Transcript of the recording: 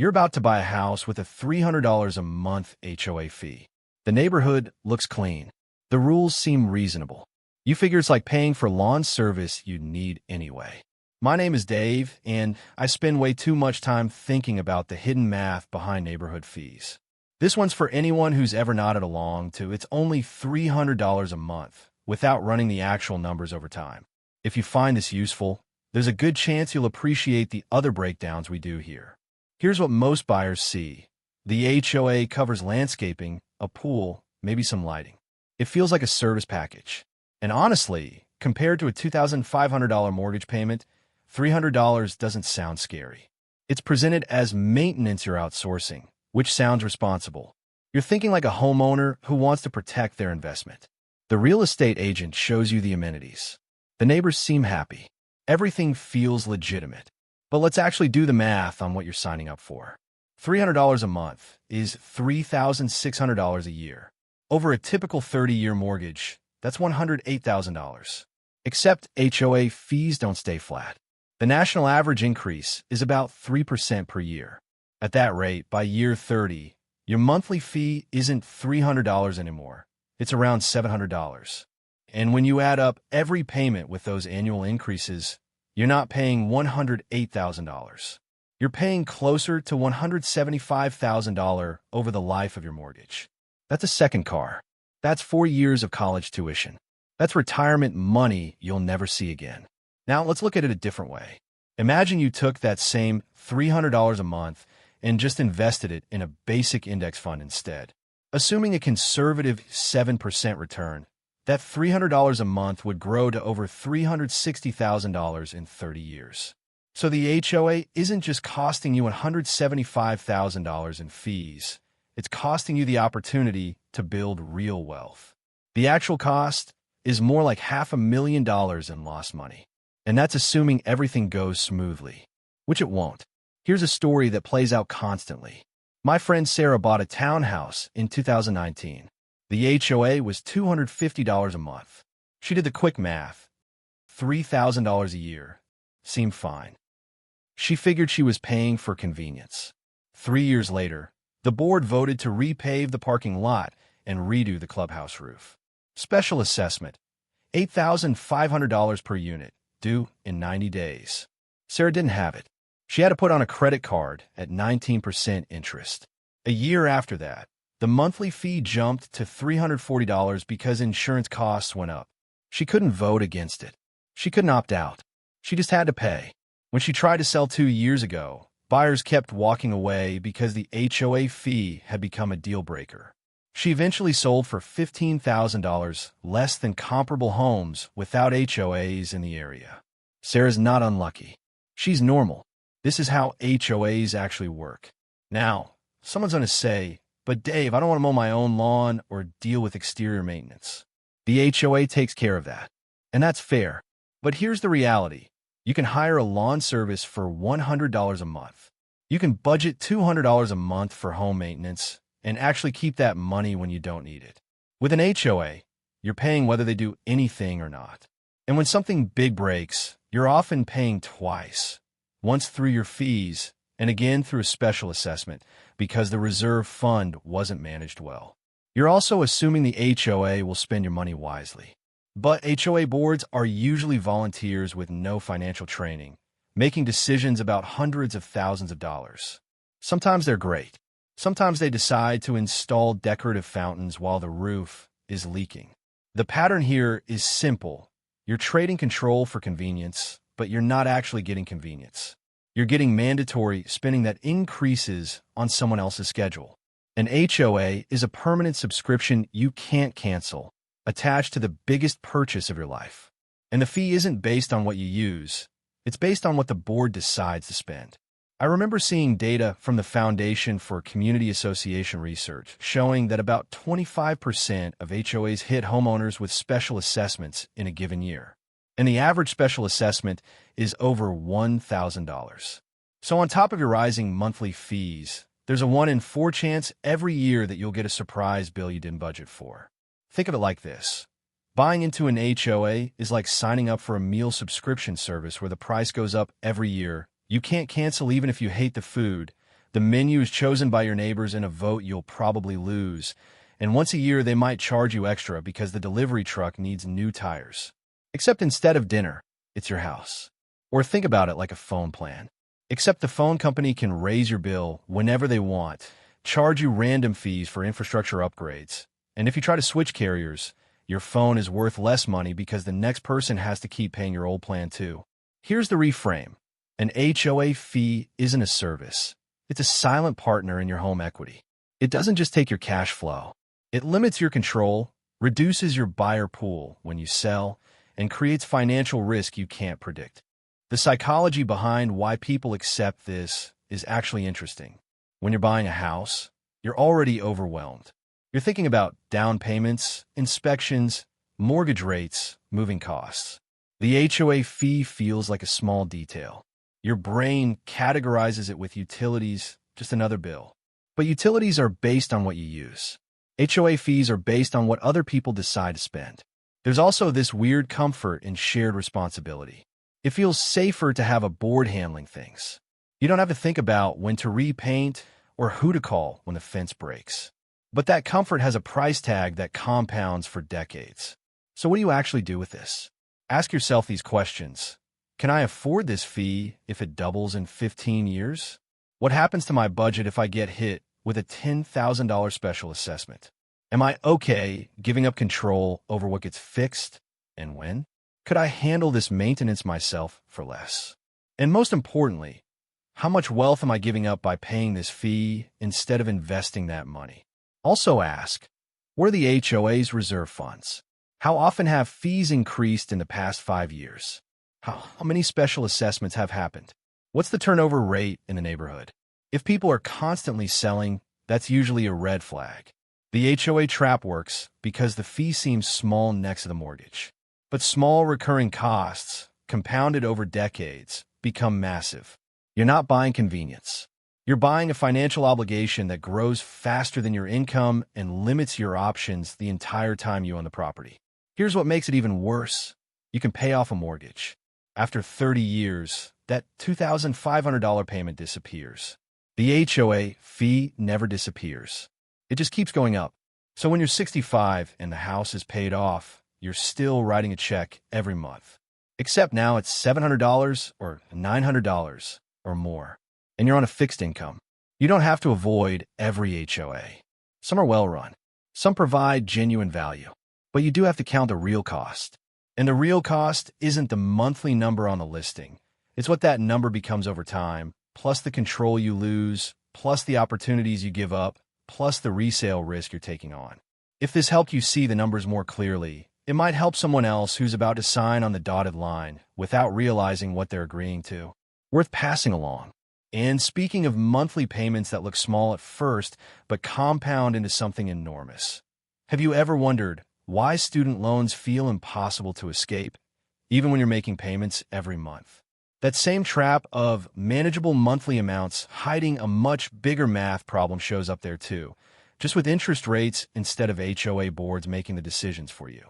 You're about to buy a house with a $300 a month HOA fee. The neighborhood looks clean. The rules seem reasonable. You figure it's like paying for lawn service you need anyway. My name is Dave, and I spend way too much time thinking about the hidden math behind neighborhood fees. This one's for anyone who's ever nodded along to it's only $300 a month without running the actual numbers over time. If you find this useful, there's a good chance you'll appreciate the other breakdowns we do here. Here's what most buyers see. The HOA covers landscaping, a pool, maybe some lighting. It feels like a service package. And honestly, compared to a $2,500 mortgage payment, $300 doesn't sound scary. It's presented as maintenance you're outsourcing, which sounds responsible. You're thinking like a homeowner who wants to protect their investment. The real estate agent shows you the amenities. The neighbors seem happy. Everything feels legitimate. But let's actually do the math on what you're signing up for. $300 a month is $3,600 a year. Over a typical 30-year mortgage, that's $108,000. Except HOA fees don't stay flat. The national average increase is about 3% per year. At that rate, by year 30, your monthly fee isn't $300 anymore. It's around $700. And when you add up every payment with those annual increases, you're not paying $108,000. You're paying closer to $175,000 over the life of your mortgage. That's a second car. That's 4 years of college tuition. That's retirement money you'll never see again. Now, let's look at it a different way. Imagine you took that same $300 a month and just invested it in a basic index fund instead. Assuming a conservative 7% return, that $300 a month would grow to over $360,000 in 30 years. So the HOA isn't just costing you $175,000 in fees. It's costing you the opportunity to build real wealth. The actual cost is more like $500,000 in lost money. And that's assuming everything goes smoothly, which it won't. Here's a story that plays out constantly. My friend Sarah bought a townhouse in 2019. The HOA was $250 a month. She did the quick math. $3,000 a year seemed fine. She figured she was paying for convenience. 3 years later, the board voted to repave the parking lot and redo the clubhouse roof. Special assessment, $8,500 per unit, due in 90 days. Sarah didn't have it. She had to put on a credit card at 19% interest. A year after that, the monthly fee jumped to $340 because insurance costs went up. She couldn't vote against it. She couldn't opt out. She just had to pay. When she tried to sell 2 years ago, buyers kept walking away because the HOA fee had become a deal breaker. She eventually sold for $15,000 less than comparable homes without HOAs in the area. Sarah's not unlucky. She's normal. This is how HOAs actually work. Now, someone's going to say, but Dave, I don't want to mow my own lawn or deal with exterior maintenance. The HOA takes care of that. And that's fair. But here's the reality. You can hire a lawn service for $100 a month. You can budget $200 a month for home maintenance and actually keep that money when you don't need it. With an HOA, you're paying whether they do anything or not. And when something big breaks, you're often paying twice. Once through your fees, and again through a special assessment, because the reserve fund wasn't managed well. You're also assuming the HOA will spend your money wisely. But HOA boards are usually volunteers with no financial training, making decisions about hundreds of thousands of dollars. Sometimes they're great. Sometimes they decide to install decorative fountains while the roof is leaking. The pattern here is simple. You're trading control for convenience, but you're not actually getting convenience. You're getting mandatory spending that increases on someone else's schedule. An HOA is a permanent subscription you can't cancel, attached to the biggest purchase of your life. And the fee isn't based on what you use. It's based on what the board decides to spend. I remember seeing data from the Foundation for Community Association Research showing that about 25% of HOAs hit homeowners with special assessments in a given year. And the average special assessment is over $1,000. So on top of your rising monthly fees, there's a 1 in 4 chance every year that you'll get a surprise bill you didn't budget for. Think of it like this. Buying into an HOA is like signing up for a meal subscription service where the price goes up every year. You can't cancel even if you hate the food, The menu is chosen by your neighbors in a vote you'll probably lose. And once a year, they might charge you extra because the delivery truck needs new tires. Except instead of dinner, it's your house. Or think about it like a phone plan. Except the phone company can raise your bill whenever they want, charge you random fees for infrastructure upgrades. And if you try to switch carriers, your phone is worth less money because the next person has to keep paying your old plan too. Here's the reframe. An HOA fee isn't a service. It's a silent partner in your home equity. It doesn't just take your cash flow. It limits your control, reduces your buyer pool when you sell, and creates financial risk you can't predict. The psychology behind why people accept this is actually interesting. When you're buying a house, you're already overwhelmed. You're thinking about down payments, inspections, mortgage rates, moving costs. The HOA fee feels like a small detail. Your brain categorizes it with utilities, just another bill. But utilities are based on what you use. HOA fees are based on what other people decide to spend. There's also this weird comfort in shared responsibility. It feels safer to have a board handling things. You don't have to think about when to repaint or who to call when the fence breaks. But that comfort has a price tag that compounds for decades. So what do you actually do with this? Ask yourself these questions. Can I afford this fee if it doubles in 15 years? What happens to my budget if I get hit with a $10,000 special assessment? Am I okay giving up control over what gets fixed and when? Could I handle this maintenance myself for less? And most importantly, how much wealth am I giving up by paying this fee instead of investing that money? Also ask, what are the HOA's reserve funds? How often have fees increased in the past 5 years? How many special assessments have happened? What's the turnover rate in the neighborhood? If people are constantly selling, that's usually a red flag. The HOA trap works because the fee seems small next to the mortgage. But small recurring costs, compounded over decades, become massive. You're not buying convenience. You're buying a financial obligation that grows faster than your income and limits your options the entire time you own the property. Here's what makes it even worse. You can pay off a mortgage. After 30 years, that $2,500 payment disappears. The HOA fee never disappears. It just keeps going up. So when you're 65 and the house is paid off, you're still writing a check every month. Except now it's $700 or $900 or more. And you're on a fixed income. You don't have to avoid every HOA. Some are well run. Some provide genuine value. But you do have to count the real cost. And the real cost isn't the monthly number on the listing. It's what that number becomes over time, plus the control you lose, plus the opportunities you give up, plus the resale risk you're taking on. If this helped you see the numbers more clearly, it might help someone else who's about to sign on the dotted line without realizing what they're agreeing to. Worth passing along. And speaking of monthly payments that look small at first, but compound into something enormous. Have you ever wondered why student loans feel impossible to escape, even when you're making payments every month? That same trap of manageable monthly amounts hiding a much bigger math problem shows up there too, just with interest rates instead of HOA boards making the decisions for you.